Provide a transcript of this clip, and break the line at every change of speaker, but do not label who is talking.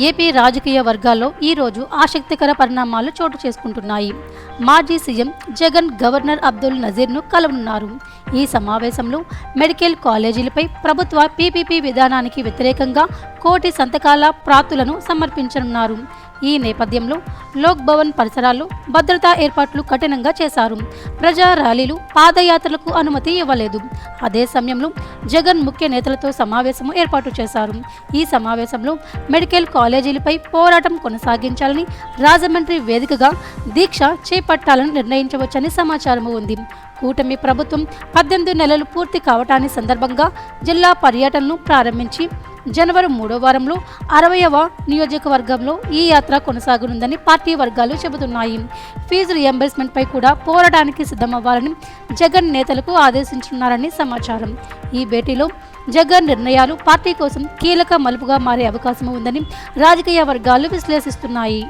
AP రాజకీయ వర్గాల్లో ఈరోజు ఆసక్తికర పరిణామాలు చోటు చేసుకుంటున్నాయి. మాజీ సీఎం జగన్ గవర్నర్ అబ్దుల్ నజీర్ను కలవనున్నారు. ఈ సమావేశంలో మెడికల్ కాలేజీలపై ప్రభుత్వ పీపీపీ విధానానికి వ్యతిరేకంగా కోటి సంతకాల ప్రాతులను సమర్పించనున్నారు. ఈ నేపథ్యంలో లోక్ భవన్ పరిసరాల్లో భద్రతా ఏర్పాట్లు కఠినంగా చేశారు. ప్రజా ర్యాలీలు, పాదయాత్రలకు అనుమతి ఇవ్వలేదు. అదే సమయంలో జగన్ ముఖ్య నేతలతో సమావేశం ఏర్పాటు చేశారు. ఈ సమావేశంలో మెడికల్ కాలేజీలపై పోరాటం కొనసాగించాలని, రాజమండ్రి వేదికగా దీక్ష చేపట్టాలని నిర్ణయించవచ్చని సమాచారం ఉంది. కూటమి ప్రభుత్వం 18 నెలలు పూర్తి కావటాన్ని సందర్భంగా జిల్లా పర్యటనను ప్రారంభించి జనవరి 3వ వారంలో 60వ నియోజకవర్గంలో ఈ యాత్ర కొనసాగనుందని పార్టీ వర్గాలు చెబుతున్నాయి. ఫీజు రియంబర్స్మెంట్ పై కూడా పోరాటానికి సిద్ధమవ్వాలని జగన్ నేతలకు ఆదేశించున్నారని సమాచారం. ఈ భేటీలో జగన్ నిర్ణయాలు పార్టీ కోసం కీలక మలుపుగా మారే అవకాశం ఉందని రాజకీయ వర్గాలు విశ్లేషిస్తున్నాయి.